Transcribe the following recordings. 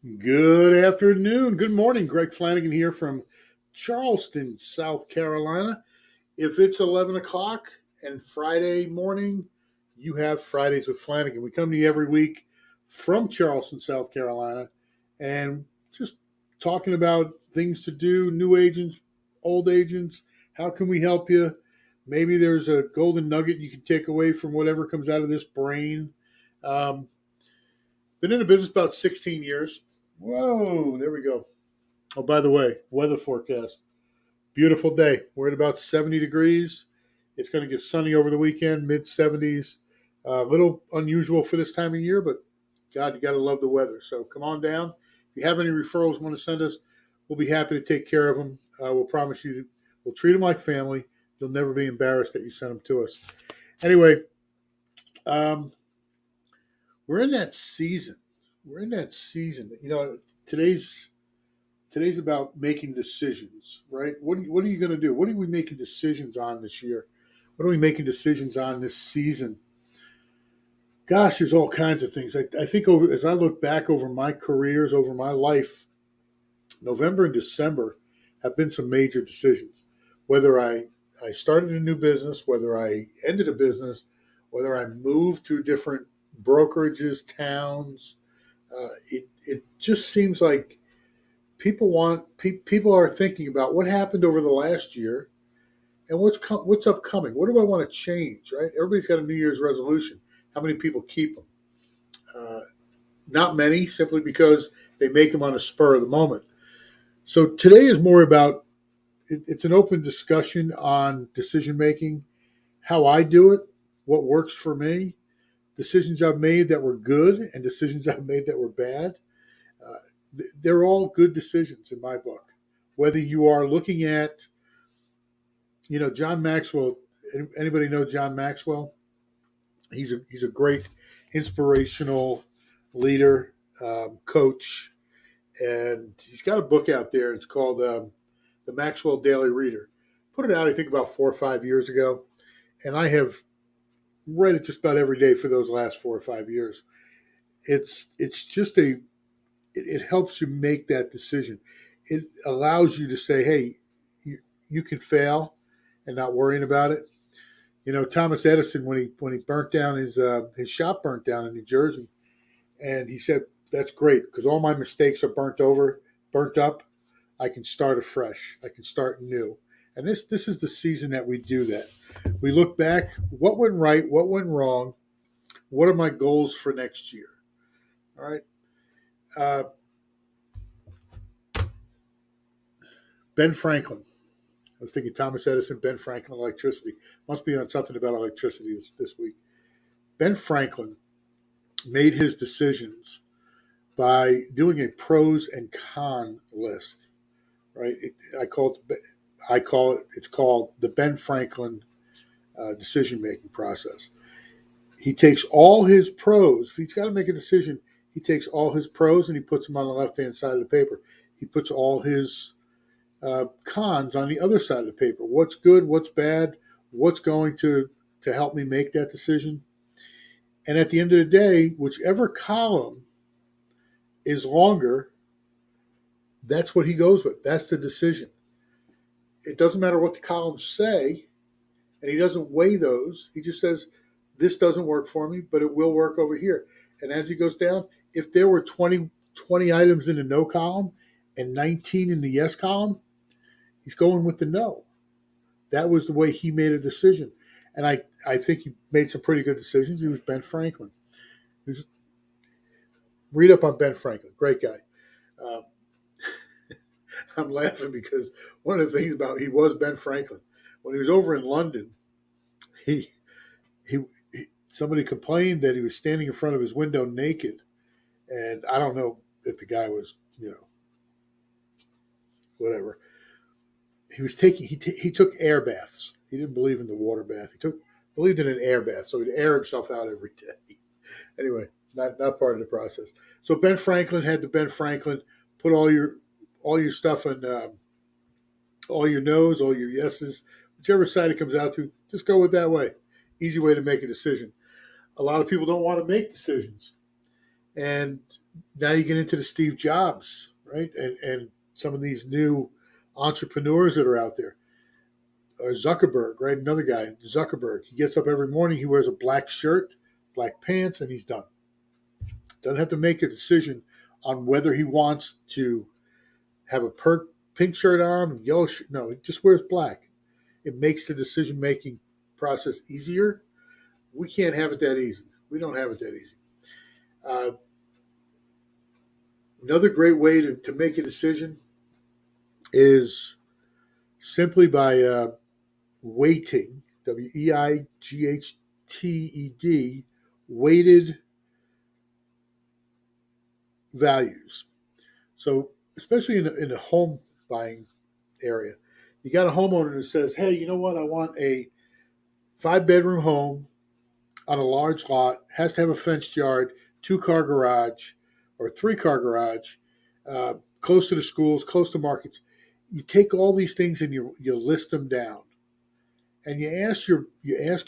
Good afternoon. Good morning. Greg Flanagan here from Charleston, South Carolina. If it's 11 o'clock and Friday morning, you have Fridays with Flanagan. We come to you every week from Charleston, South Carolina, and just talking about things to do, new agents, old agents. How can we help you? Maybe there's a golden nugget you can take away from whatever comes out of this brain. Um, Been in the business about 16 years. Whoa, there we go. Oh, by the way, weather forecast. Beautiful day. We're at about 70 degrees. It's going to get sunny over the weekend, mid 70s. A little unusual for this time of year, but God, you got to love the weather. So come on down. If you have any referrals you want to send us, we'll be happy to take care of them. We'll promise you we'll treat them like family. You'll never be embarrassed that you sent them to us. Anyway, um, we're in that season. We're in that season. Today's about making decisions, right? What are you going to do? What are we making decisions on this year? What are we making decisions on this season? Gosh, there's all kinds of things. I think as I look back over my careers, over my life, November and December have been some major decisions. Whether I started a new business, whether I ended a business, whether I moved to different brokerages, towns, it just seems like people are thinking about what happened over the last year and what's upcoming. What do I want to change? Right? Everybody's got a New Year's resolution. How many people keep them? Uh, Not many, simply because they make them on a spur of the moment. So today is more about it's an open discussion on decision making, how I do it, what works for me, decisions I've made that were good, and decisions I've made that were bad. They're all good decisions in my book. Whether you are looking at, John Maxwell. Anybody know John Maxwell? He's a great inspirational leader, coach, and he's got a book out there. It's called the Maxwell Daily Reader. Put it out, I think, about 4 or 5 years ago, and I have read it just about every day for those last 4 or 5 years. It's just it helps you make that decision. It allows you to say, hey, you can fail and not worrying about it. Thomas Edison, when he burnt down his shop burnt down in New Jersey, and he said, "That's great because all my mistakes are burnt up. I can start afresh. I can start new." And this is the season that we do that. We look back, what went right, what went wrong, what are my goals for next year? All right. Uh, Ben Franklin. I was thinking Thomas Edison, Ben Franklin, electricity. Must be on something about electricity this week. Ben Franklin made his decisions by doing a pros and con list. Right? It's called the Ben Franklin decision making process. He takes all his pros. If he's got to make a decision, he takes all his pros and he puts them on the left hand side of the paper. He puts all his cons on the other side of the paper. What's good? What's bad? What's going to help me make that decision? And at the end of the day, whichever column is longer, that's what he goes with. That's the decision. It doesn't matter what the columns say, and he doesn't weigh those. He just says, this doesn't work for me, but it will work over here. And as he goes down, if there were 20 items in the no column and 19 in the yes column, he's going with the no. That was the way he made a decision. And I think he made some pretty good decisions. He was Ben Franklin. Read up on Ben Franklin. Great guy. Um, I'm laughing because one of the things about he was Ben Franklin. When he was over in London, he he somebody complained that he was standing in front of his window naked, and I don't know if the guy was whatever. He took air baths. He didn't believe in the water bath. Believed in an air bath, so he'd air himself out every day. Anyway, not part of the process. So Ben Franklin had the Ben Franklin. Put all your stuff in, all your no's, all your yeses, whichever side it comes out to. Just go with that way. Easy way to make a decision. A lot of people don't want to make decisions, And now you get into the Steve Jobs, right? And some of these new entrepreneurs that are out there. Or Zuckerberg, right? Another guy, Zuckerberg. He gets up every morning, he wears a black shirt, black pants, and he's done. Doesn't have to make a decision on whether he wants to have a pink shirt on and yellow shirt. No, he just wears black. It makes the decision making process easier. We can't have it that easy. We don't have it that easy. Uh, Another great way to make a decision is simply by weighting, WEIGHTED, weighted values. So, especially in the home buying area, you got a homeowner that says, hey, you know what? I want a 5-bedroom home on a large lot, has to have a fenced yard, 2-car garage or 3-car garage, close to the schools, close to markets. You take all these things and you list them down, and you ask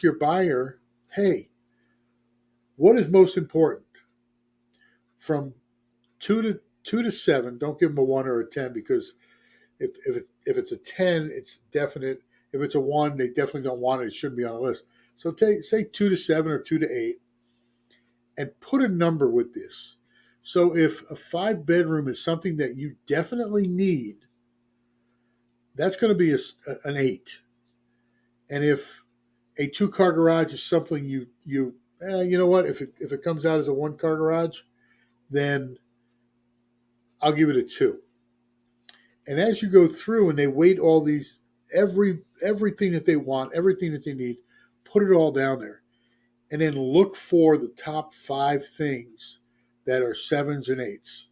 your buyer, hey, what is most important from 2 to 7? Don't give them a 1 or a 10, because if it's a 10, it's definite. If it's a 1, they definitely don't want it. It shouldn't be on the list. So say 2 to 7 or 2 to 8, and put a number with this. So if a 5-bedroom is something that you definitely need, that's going to be an 8. And if a 2-car garage is something you know what, if it comes out as a 1-car garage, then I'll give it a 2. And as you go through and they weight all these, everything that they want, everything that they need, put it all down there. And then look for the top 5 things that are 7s and 8s.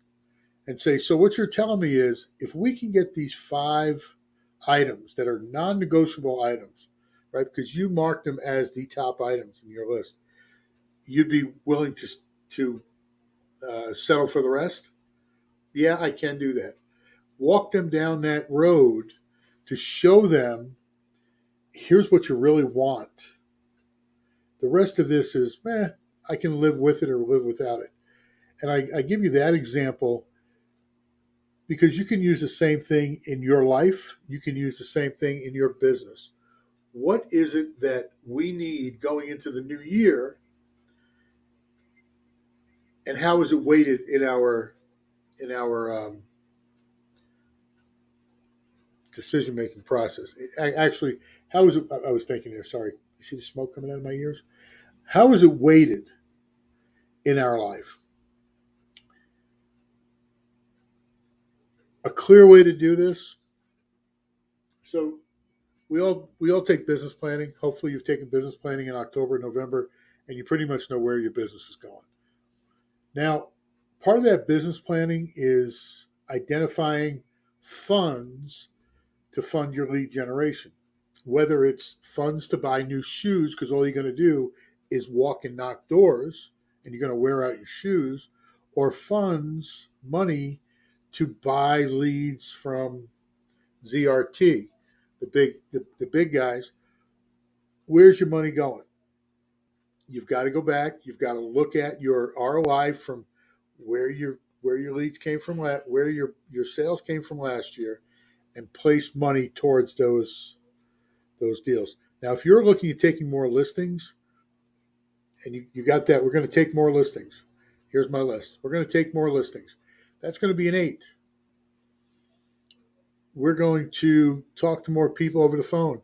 And say, so what you're telling me is, if we can get these 5 items that are non-negotiable items, right? Because you marked them as the top items in your list, you'd be willing to settle for the rest? Yeah, I can do that. Walk them down that road to show them, here's what you really want. The rest of this is, I can live with it or live without it. And I give you that example because you can use the same thing in your life. You can use the same thing in your business. What is it that we need going into the new year, and how is it weighted in our decision making process? Actually, how is it? I was thinking there. Sorry, you see the smoke coming out of my ears. How is it weighted in our life? A clear way to do this. So we all take business planning. Hopefully, you've taken business planning in October, November, and you pretty much know where your business is going. Now, part of that business planning is identifying funds to fund your lead generation. Whether it's funds to buy new shoes, because all you're going to do is walk and knock doors and you're going to wear out your shoes, or funds, money to buy leads from ZRT, the big guys. Where's your money going? You've got to go back. You've got to look at your ROI from where your leads came from, where your sales came from last year, and place money towards those deals. Now, if you're looking at taking more listings, and you got that, we're going to take more listings. Here's my list. We're going to take more listings. That's going to be an 8. We're going to talk to more people over the phone.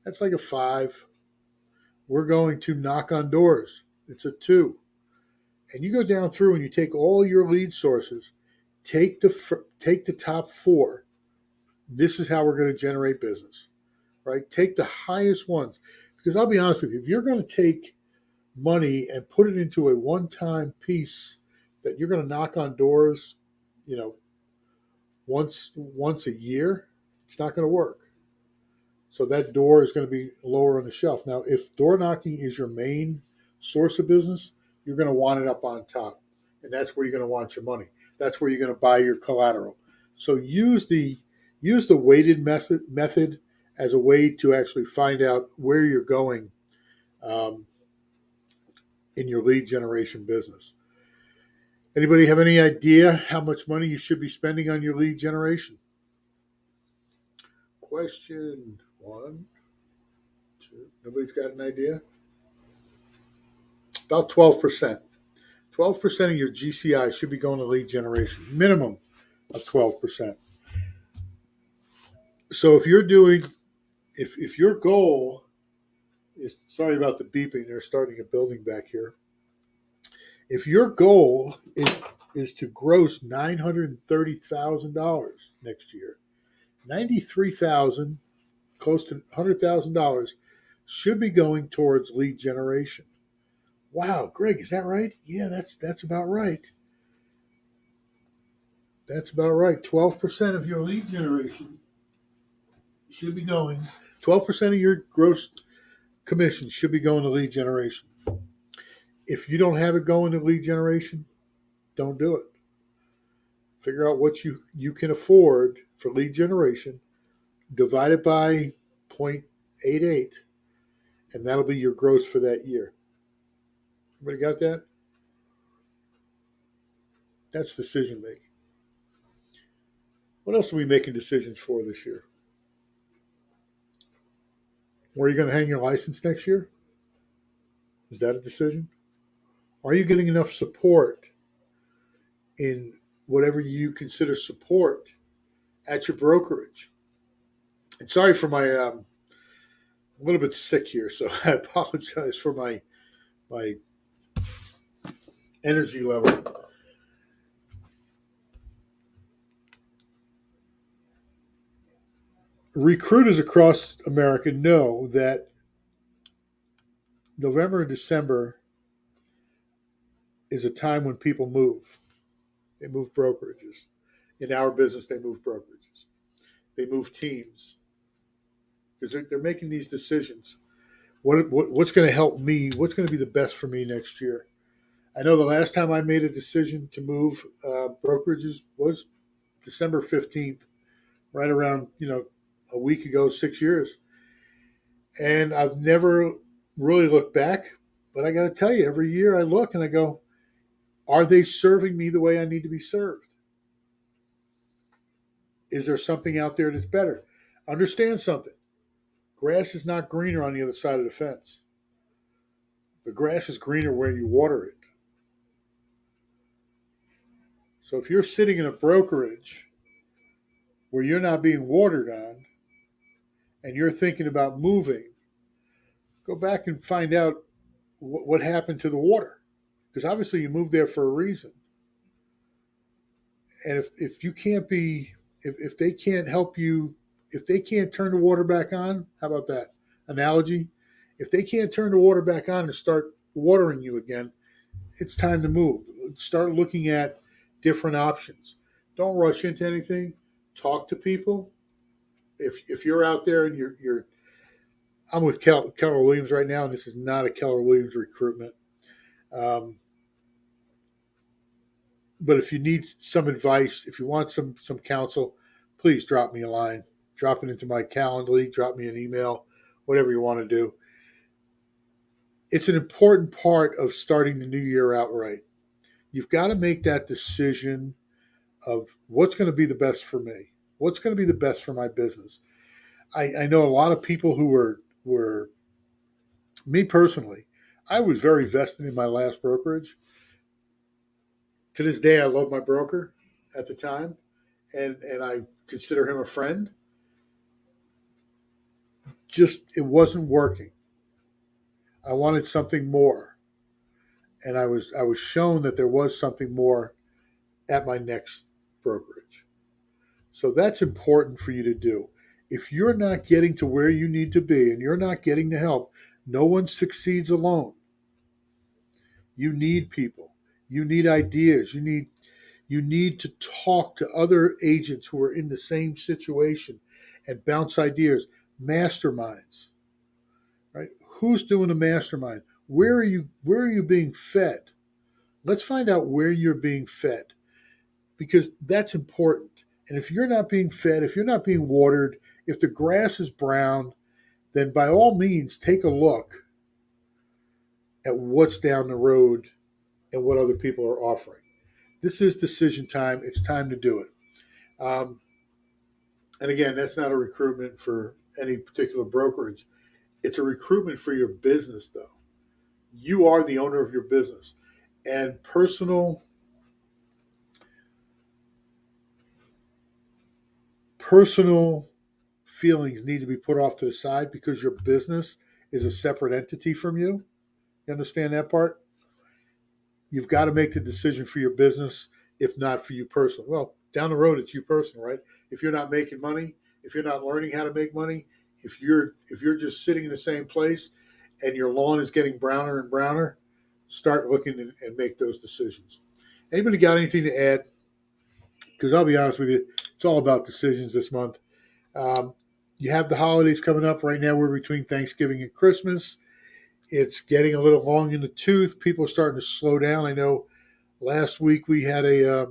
That's like a 5. We're going to knock on doors. It's a 2. And you go down through and you take all your lead sources, take the top 4. This is how we're going to generate business, right? Take the highest ones, because I'll be honest with you, if you're going to take money and put it into a one-time piece that you're going to knock on doors, you know, once a year, it's not going to work. So that door is going to be lower on the shelf. Now, if door knocking is your main source of business, you're going to want it up on top. And that's where you're going to want your money. That's where you're going to buy your collateral. So use the weighted method as a way to actually find out where you're going in your lead generation business. Anybody have any idea how much money you should be spending on your lead generation? Question one, two. Nobody's got an idea? About 12%. 12% of your GCI should be going to lead generation, minimum of 12%. So if you're doing, if your goal is, sorry about the beeping, they're starting a building back here. If your goal is to gross $930,000 next year, 93,000, close to $100,000, should be going towards lead generation. Wow, Greg, is that right? Yeah, that's about right. That's about right. 12% of your lead generation should be going. 12% of your gross commission should be going to lead generation. If you don't have it going to lead generation, don't do it. Figure out what you can afford for lead generation, divide it by 0.88, and that'll be your gross for that year. Everybody got that? That's decision making. What else are we making decisions for this year? Where are you going to hang your license next year? Is that a decision? Are you getting enough support in whatever you consider support at your brokerage? And sorry for my, I'm a little bit sick here, so I apologize for my energy level. Recruiters across America know that November and December is a time when people move. They move brokerages. In our business, they move brokerages. They move teams because they're making these decisions. What's going to help me? What's going to be the best for me next year? I know the last time I made a decision to move brokerages was December 15th, right around, a week ago, 6 years. And I've never really looked back, but I got to tell you, every year I look and I go, are they serving me the way I need to be served? Is there something out there that's better? Understand something. Grass is not greener on the other side of the fence. The grass is greener where you water it. So if you're sitting in a brokerage where you're not being watered on and you're thinking about moving, go back and find out what happened to the water. Because obviously you moved there for a reason. And if you can't be, if they can't help you, if they can't turn the water back on, how about that analogy? If they can't turn the water back on and start watering you again, it's time to move. Start looking at different options. Don't rush into anything. Talk to people. If you're out there and you're I'm with Keller Williams right now, and this is not a Keller Williams recruitment. But if you need some advice, if you want some counsel, please drop me a line. Drop it into my Calendly. Drop me an email. Whatever you want to do. It's an important part of starting the new year out right. You've got to make that decision of what's going to be the best for me. What's going to be the best for my business. I know a lot of people who were me personally. I was very vested in my last brokerage. To this day, I love my broker at the time, and I consider him a friend. Just it wasn't working. I wanted something more, and I was shown that there was something more at my next brokerage. So that's important for you to do. If you're not getting to where you need to be and you're not getting the help, no one succeeds alone. You need people. You need ideas. You need to talk to other agents who are in the same situation and bounce ideas. Masterminds. Right? Who's doing a mastermind? Where are you being fed? Let's find out where you're being fed, because that's important. And if you're not being fed, if you're not being watered, if the grass is brown, then by all means take a look at what's down the road and what other people are offering. This is decision time. It's time to do it. And again, that's not a recruitment for any particular brokerage. It's a recruitment for your business, though. You are the owner of your business, and personal feelings need to be put off to the side because your business is a separate entity from you. You understand that part? You've got to make the decision for your business, if not for you personally. Well, down the road, it's you personal, right? If you're not making money, if you're not learning how to make money, if you're just sitting in the same place and your lawn is getting browner and browner, start looking and make those decisions. Anybody got anything to add? Because I'll be honest with you, it's all about decisions this month. Um, you have the holidays coming up. Right now, we're between Thanksgiving and Christmas. It's getting a little long in the tooth. People are starting to slow down. I know last week we had a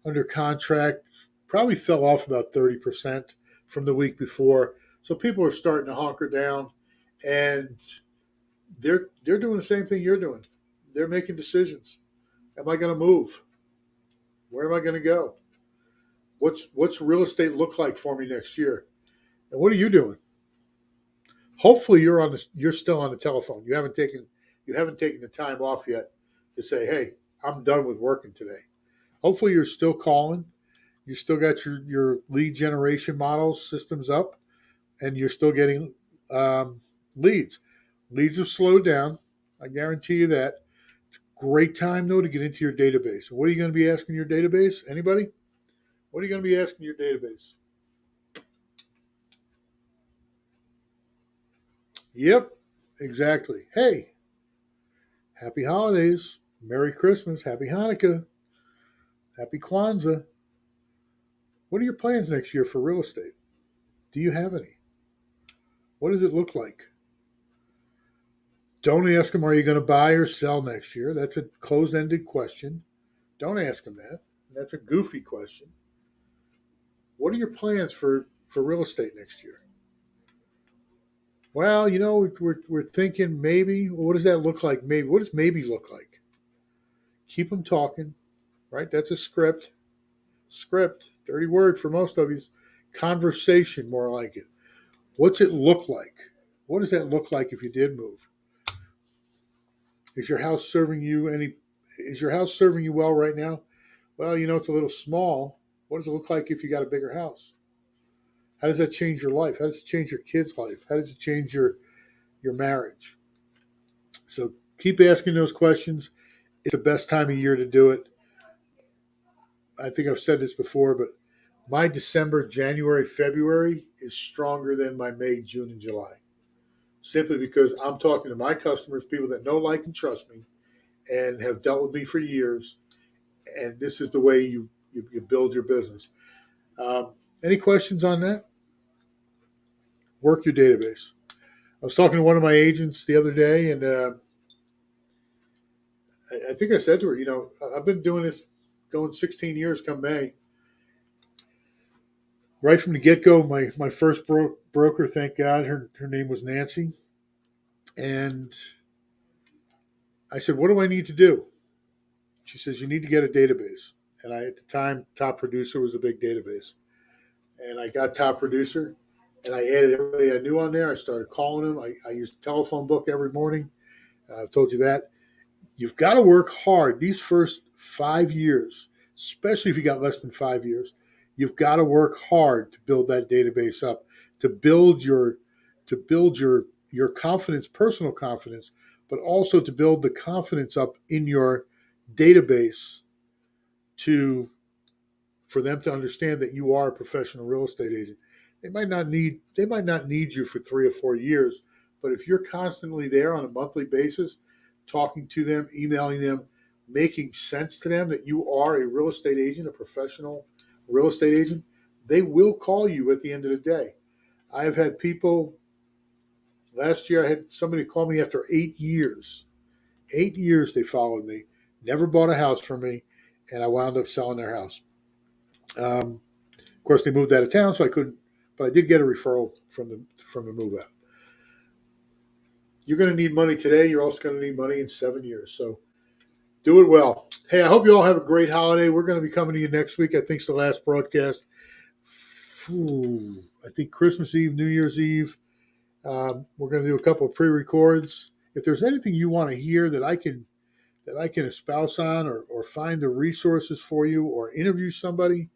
under contract, probably fell off about 30% from the week before. So people are starting to hunker down, and they're doing the same thing you're doing. They're making decisions. Am I going to move? Where am I going to go? What's real estate look like for me next year? And what are you doing? Hopefully you're still on the telephone. You haven't taken the time off yet to say, "Hey, I'm done with working today." Hopefully you're still calling. You still got your lead generation models systems up, and you're still getting leads. Leads have slowed down. I guarantee you that. It's a great time, though, to get into your database. What are you going to be asking your database? Anybody? What are you going to be asking your database? Yep, exactly. Hey, happy holidays. Merry Christmas. Happy Hanukkah. Happy Kwanzaa. What are your plans next year for real estate? Do you have any? What does it look like? Don't ask them, are you going to buy or sell next year? That's a closed ended question. Don't ask them that. That's a goofy question. What are your plans for real estate next year? Well, we're thinking maybe. Well, what does that look like? Maybe. What does maybe look like? Keep them talking, right? That's a script. Script, dirty word for most of you. Conversation, more like it. What's it look like? What does that look like if you did move? Is your house serving you any? Is your house serving you well right now? Well, it's a little small. What does it look like if you got a bigger house? How does that change your life? How does it change your kid's life? How does it change your marriage? So keep asking those questions. It's the best time of year to do it. I think I've said this before, but my December, January, February is stronger than my May, June, and July. Simply because I'm talking to my customers, people that know, like, and trust me, and have dealt with me for years. And this is the way you build your business. Any questions on that? Work your database. I was talking to one of my agents the other day, and I think I said to her, I've been doing this going 16 years come May. Right from the get-go, my first broker, thank God, her name was Nancy. And I said, what do I need to do? She says, you need to get a database. And at the time, Top Producer was a big database. And I got Top Producer, and I added everybody I knew on there. I started calling them. I used the telephone book every morning. I've told you that. You've got to work hard these first 5 years, especially if you got less than 5 years. You've got to work hard to build that database up, to build your confidence, personal confidence, but also to build the confidence up in your database for them to understand that you are a professional real estate agent. They might not need you for 3 or 4 years, but if you're constantly there on a monthly basis, talking to them, emailing them, making sense to them that you are a real estate agent, a professional real estate agent, they will call you at the end of the day. I have had people, last year I had somebody call me after 8 years. 8 years they followed me, never bought a house from me, and I wound up selling their house. Of course, they moved out of town, so I couldn't, but I did get a referral from the move out. You're going to need money today. You're also going to need money in 7 years. So do it well. Hey, Hey, I hope you all have a great holiday. We're going to be coming to you next week. I think it's the last broadcast. I think Christmas Eve, New Year's Eve. We're going to do a couple of pre-records. If there's anything you want to hear that I can espouse on, or find the resources for you, or interview somebody,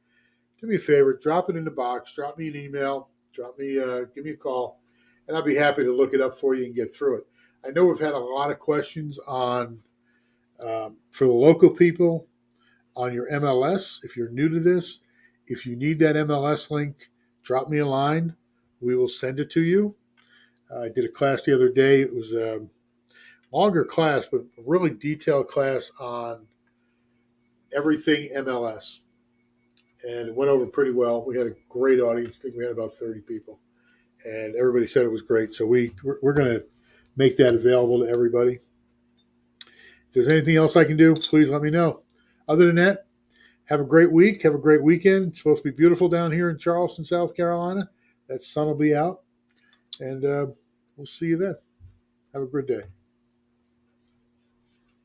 do me a favor, drop it in the box, drop me an email, give me a call, and I'll be happy to look it up for you and get through it. I know we've had a lot of questions on for the local people on your MLS. If you're new to this, if you need that MLS link, drop me a line. We will send it to you. I did a class the other day. It was a longer class, but a really detailed class on everything MLS. And it went over pretty well. We had a great audience. I think we had about 30 people. And everybody said it was great. So we're going to make that available to everybody. If there's anything else I can do, please let me know. Other than that, have a great week. Have a great weekend. It's supposed to be beautiful down here in Charleston, South Carolina. That sun will be out. And we'll see you then. Have a good day.